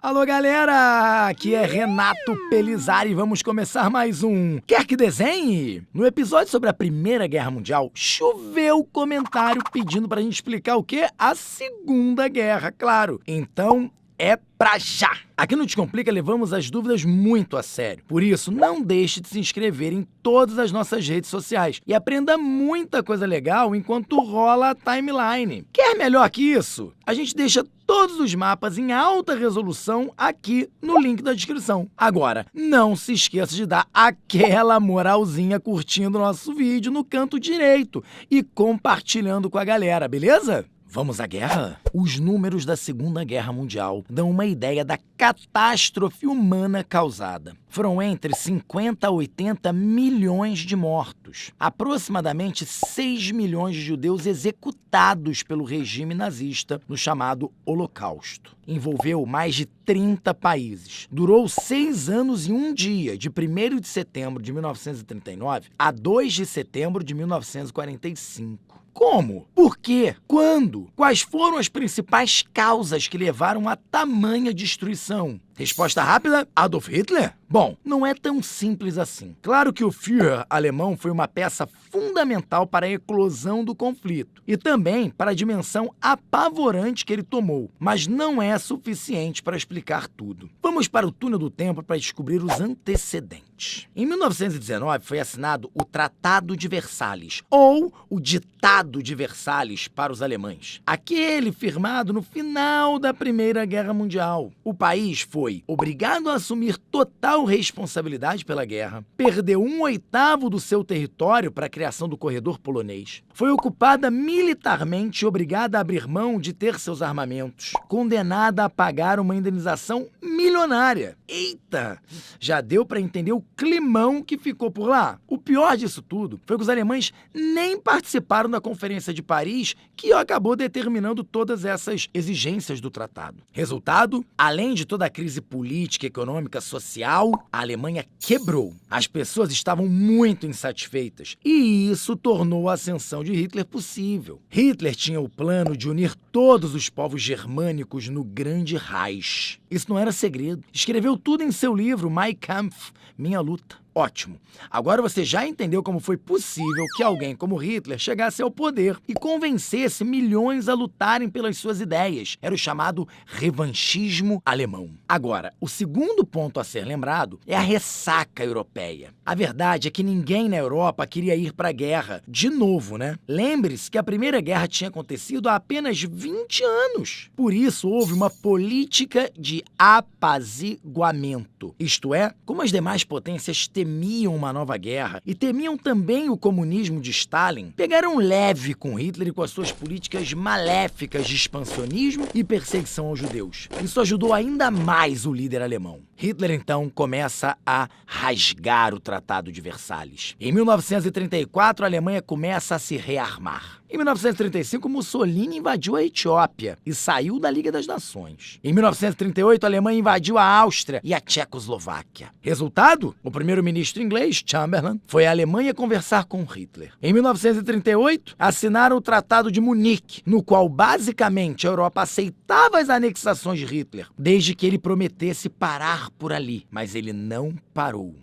Alô, galera! Aqui é Renato Pelizari e vamos começar mais um Quer Que Desenhe? No episódio sobre a Primeira Guerra Mundial, choveu comentário pedindo pra gente explicar o quê? A Segunda Guerra, claro. Então, é pra já! Aqui no Descomplica levamos as dúvidas muito a sério. Por isso, não deixe de se inscrever em todas as nossas redes sociais e aprenda muita coisa legal enquanto rola a timeline. Quer melhor que isso? A gente deixa todos os mapas em alta resolução aqui no link da descrição. Agora, não se esqueça de dar aquela moralzinha curtindo o nosso vídeo no canto direito e compartilhando com a galera, beleza? Vamos à guerra? Os números da Segunda Guerra Mundial dão uma ideia da catástrofe humana causada. Foram entre 50 a 80 milhões de mortos. Aproximadamente 6 milhões de judeus executados pelo regime nazista no chamado Holocausto. Envolveu mais de 30 países. Durou 6 anos e 1 dia, de 1º de setembro de 1939 a 2 de setembro de 1945. Como? Por quê? Quando? Quais foram as principais causas que levaram a tamanha destruição? Resposta rápida: Adolf Hitler? Bom, não é tão simples assim. Claro que o Führer alemão foi uma peça fundamental para a eclosão do conflito e também para a dimensão apavorante que ele tomou, mas não é suficiente para explicar tudo. Vamos para o túnel do tempo para descobrir os antecedentes. Em 1919 foi assinado o Tratado de Versalhes, ou o Ditado de Versalhes para os alemães. Aquele firmado no final da Primeira Guerra Mundial. O país foi obrigado a assumir total responsabilidade pela guerra, perdeu 1/8 do seu território para a criação do corredor polonês, foi ocupada militarmente e obrigada a abrir mão de ter seus armamentos, condenada a pagar uma indenização milionária. Eita! Já deu para entender o climão que ficou por lá. O pior disso tudo foi que os alemães nem participaram da Conferência de Paris, que acabou determinando todas essas exigências do tratado. Resultado? Além de toda a crise política, econômica, social, a Alemanha quebrou. As pessoas estavam muito insatisfeitas e isso tornou a ascensão de Hitler possível. Hitler tinha o plano de unir todos os povos germânicos no Grande Reich. Isso não era segredo. Escreveu tudo em seu livro Mein Kampf, Minha Luta. Ótimo. Agora você já entendeu como foi possível que alguém como Hitler chegasse ao poder e convencesse milhões a lutarem pelas suas ideias. Era o chamado revanchismo alemão. Agora, o segundo ponto a ser lembrado é a ressaca europeia. A verdade é que ninguém na Europa queria ir para a guerra. De novo, né? Lembre-se que a Primeira Guerra tinha acontecido há apenas 20 anos. Por isso, houve uma política de apaziguamento. Isto é, como as demais potências temiam uma nova guerra e temiam também o comunismo de Stalin, pegaram leve com Hitler e com as suas políticas maléficas de expansionismo e perseguição aos judeus. Isso ajudou ainda mais o líder alemão. Hitler, então, começa a rasgar o Tratado de Versalhes. Em 1934, a Alemanha começa a se rearmar. Em 1935, Mussolini invadiu a Etiópia e saiu da Liga das Nações. Em 1938, a Alemanha invadiu a Áustria e a Tchecoslováquia. Resultado? O primeiro-ministro inglês, Chamberlain, foi à Alemanha conversar com Hitler. Em 1938, assinaram o Tratado de Munique, no qual, basicamente, a Europa aceitava as anexações de Hitler, desde que ele prometesse parar por ali. Mas ele não parou.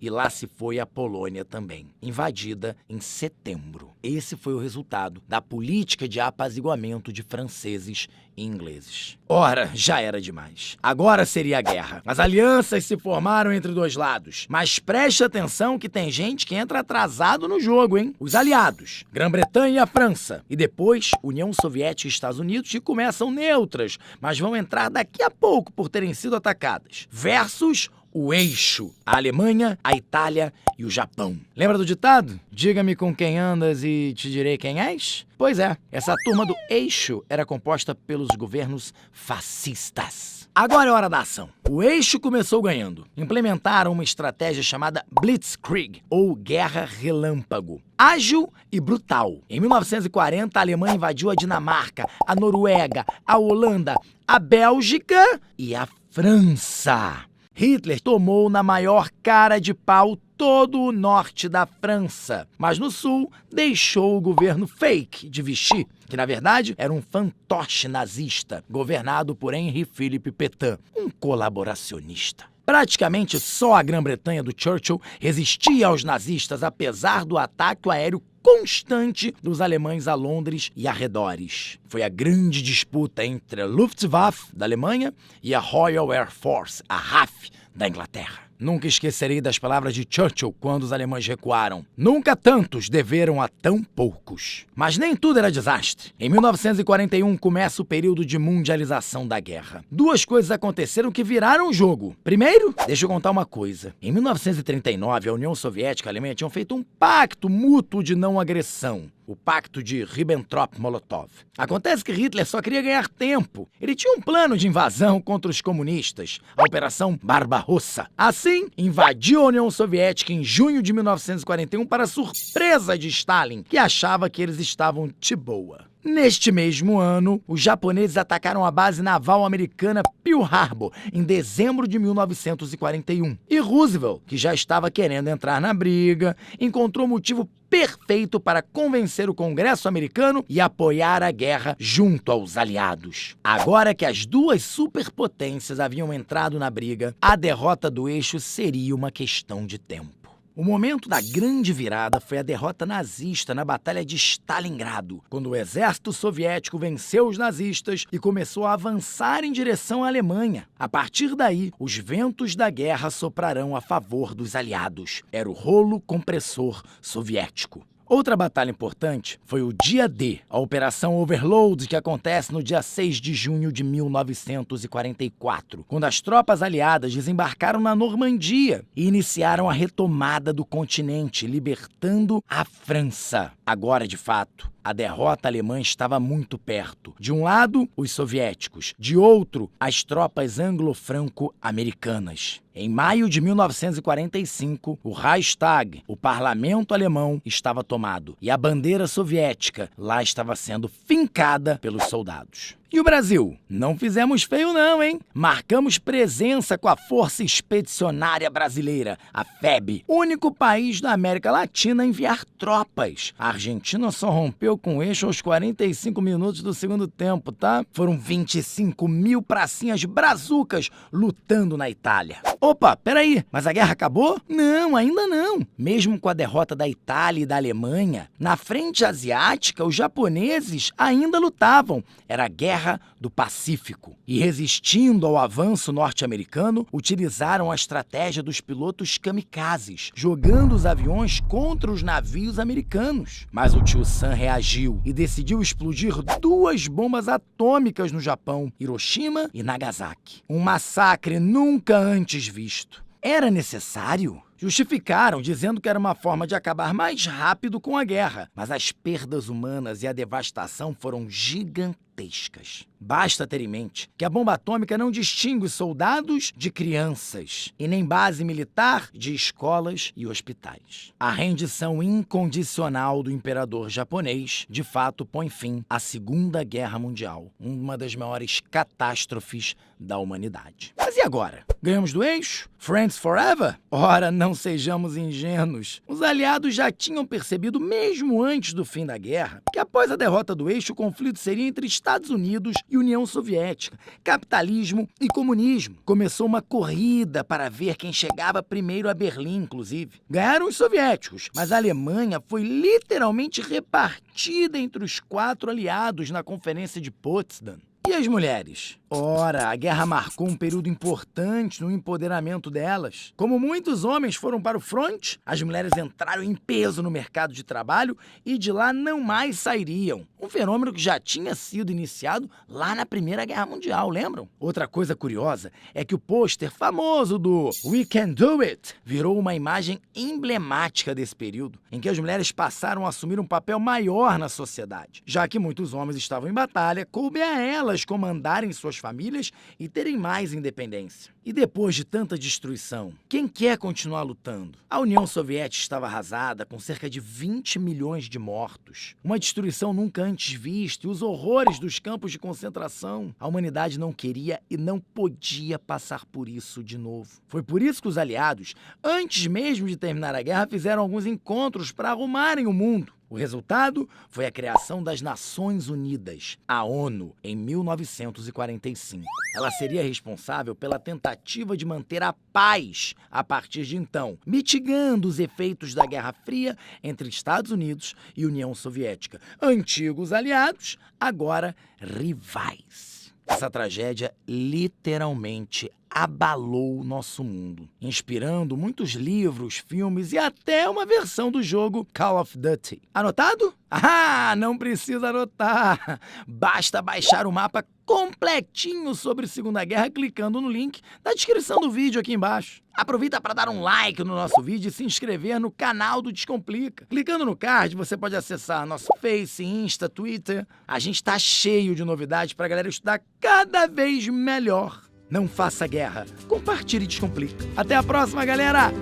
E lá se foi a Polônia também, invadida em setembro. Esse foi o resultado da política de apaziguamento de franceses e ingleses. Ora, já era demais. Agora seria a guerra. As alianças se formaram entre dois lados. Mas preste atenção que tem gente que entra atrasado no jogo, hein? Os aliados, Grã-Bretanha e a França. E depois, União Soviética e Estados Unidos, que começam neutras, mas vão entrar daqui a pouco por terem sido atacadas. Versus o eixo, a Alemanha, a Itália e o Japão. Lembra do ditado? Diga-me com quem andas e te direi quem és? Pois é, essa turma do eixo era composta pelos governos fascistas. Agora é hora da ação. O eixo começou ganhando. Implementaram uma estratégia chamada Blitzkrieg, ou Guerra Relâmpago. Ágil e brutal. Em 1940, a Alemanha invadiu a Dinamarca, a Noruega, a Holanda, a Bélgica e a França. Hitler tomou na maior cara de pau todo o norte da França, mas no sul deixou o governo fake de Vichy, que na verdade era um fantoche nazista, governado por Henri-Philippe Pétain, um colaboracionista. Praticamente só a Grã-Bretanha do Churchill resistia aos nazistas, apesar do ataque aéreo constante dos alemães a Londres e arredores. Foi a grande disputa entre a Luftwaffe, da Alemanha, e a Royal Air Force, a RAF, da Inglaterra. Nunca esquecerei das palavras de Churchill quando os alemães recuaram. Nunca tantos deveram a tão poucos. Mas nem tudo era desastre. Em 1941 começa o período de mundialização da guerra. Duas coisas aconteceram que viraram o jogo. Primeiro, deixa eu contar uma coisa. Em 1939, a União Soviética e a Alemanha tinham feito um pacto mútuo de não agressão. O pacto de Ribbentrop-Molotov. Acontece que Hitler só queria ganhar tempo. Ele tinha um plano de invasão contra os comunistas, a Operação Barbarossa. Assim, invadiu a União Soviética em junho de 1941 para surpresa de Stalin, que achava que eles estavam de boa. Neste mesmo ano, os japoneses atacaram a base naval americana Pearl Harbor em dezembro de 1941. E Roosevelt, que já estava querendo entrar na briga, encontrou motivo perfeito para convencer o Congresso americano e apoiar a guerra junto aos aliados. Agora que as duas superpotências haviam entrado na briga, a derrota do eixo seria uma questão de tempo. O momento da grande virada foi a derrota nazista na Batalha de Stalingrado, quando o exército soviético venceu os nazistas e começou a avançar em direção à Alemanha. A partir daí, os ventos da guerra soprarão a favor dos aliados. Era o rolo compressor soviético. Outra batalha importante foi o Dia D, a Operação Overlord, que acontece no dia 6 de junho de 1944, quando as tropas aliadas desembarcaram na Normandia e iniciaram a retomada do continente, libertando a França. Agora, de fato, a derrota alemã estava muito perto. De um lado, os soviéticos. De outro, as tropas anglo-franco-americanas. Em maio de 1945, o Reichstag, o parlamento alemão, estava tomado. E a bandeira soviética lá estava sendo fincada pelos soldados. E o Brasil? Não fizemos feio não, hein? Marcamos presença com a Força Expedicionária Brasileira, a FEB, único país da América Latina a enviar tropas. A Argentina só rompeu com o eixo aos 45 minutos do segundo tempo, tá? Foram 25 mil pracinhas brazucas lutando na Itália. Opa, peraí, mas a guerra acabou? Não, ainda não. Mesmo com a derrota da Itália e da Alemanha, na frente asiática, os japoneses ainda lutavam. Era a Guerra do Pacífico. E resistindo ao avanço norte-americano, utilizaram a estratégia dos pilotos kamikazes, jogando os aviões contra os navios americanos. Mas o tio Sam reagiu e decidiu explodir 2 bombas atômicas no Japão, Hiroshima e Nagasaki. Um massacre nunca antes visto. Era necessário? Justificaram, dizendo que era uma forma de acabar mais rápido com a guerra, mas as perdas humanas e a devastação foram gigantescas. Basta ter em mente que a bomba atômica não distingue soldados de crianças e nem base militar de escolas e hospitais. A rendição incondicional do imperador japonês, de fato, põe fim à Segunda Guerra Mundial, uma das maiores catástrofes da humanidade. Mas e agora? Ganhamos do eixo? Friends forever? Ora, não sejamos ingênuos. Os aliados já tinham percebido, mesmo antes do fim da guerra, que após a derrota do eixo, o conflito seria entre Estados Unidos e União Soviética, capitalismo e comunismo. Começou uma corrida para ver quem chegava primeiro a Berlim, inclusive. Ganharam os soviéticos, mas a Alemanha foi literalmente repartida entre os 4 aliados na Conferência de Potsdam. E as mulheres? Ora, a guerra marcou um período importante no empoderamento delas. Como muitos homens foram para o fronte, as mulheres entraram em peso no mercado de trabalho e de lá não mais sairiam. Um fenômeno que já tinha sido iniciado lá na Primeira Guerra Mundial, lembram? Outra coisa curiosa é que o pôster famoso do We Can Do It virou uma imagem emblemática desse período, em que as mulheres passaram a assumir um papel maior na sociedade. Já que muitos homens estavam em batalha, coube a elas elas comandarem suas famílias e terem mais independência. E depois de tanta destruição, quem quer continuar lutando? A União Soviética estava arrasada, com cerca de 20 milhões de mortos. Uma destruição nunca antes vista e os horrores dos campos de concentração. A humanidade não queria e não podia passar por isso de novo. Foi por isso que os aliados, antes mesmo de terminar a guerra, fizeram alguns encontros para arrumarem o mundo. O resultado foi a criação das Nações Unidas, a ONU, em 1945. Ela seria responsável pela tentativa de manter a paz a partir de então, mitigando os efeitos da Guerra Fria entre Estados Unidos e União Soviética. Antigos aliados, agora rivais. Essa tragédia literalmente abalou o nosso mundo, inspirando muitos livros, filmes e até uma versão do jogo Call of Duty. Anotado? Ah, não precisa anotar! Basta baixar o mapa completinho sobre Segunda Guerra clicando no link da descrição do vídeo aqui embaixo. Aproveita para dar um like no nosso vídeo e se inscrever no canal do Descomplica. Clicando no card, você pode acessar nosso Face, Insta, Twitter. A gente tá cheio de novidades para a galera estudar cada vez melhor. Não faça guerra. Compartilhe e Descomplica. Até a próxima, galera!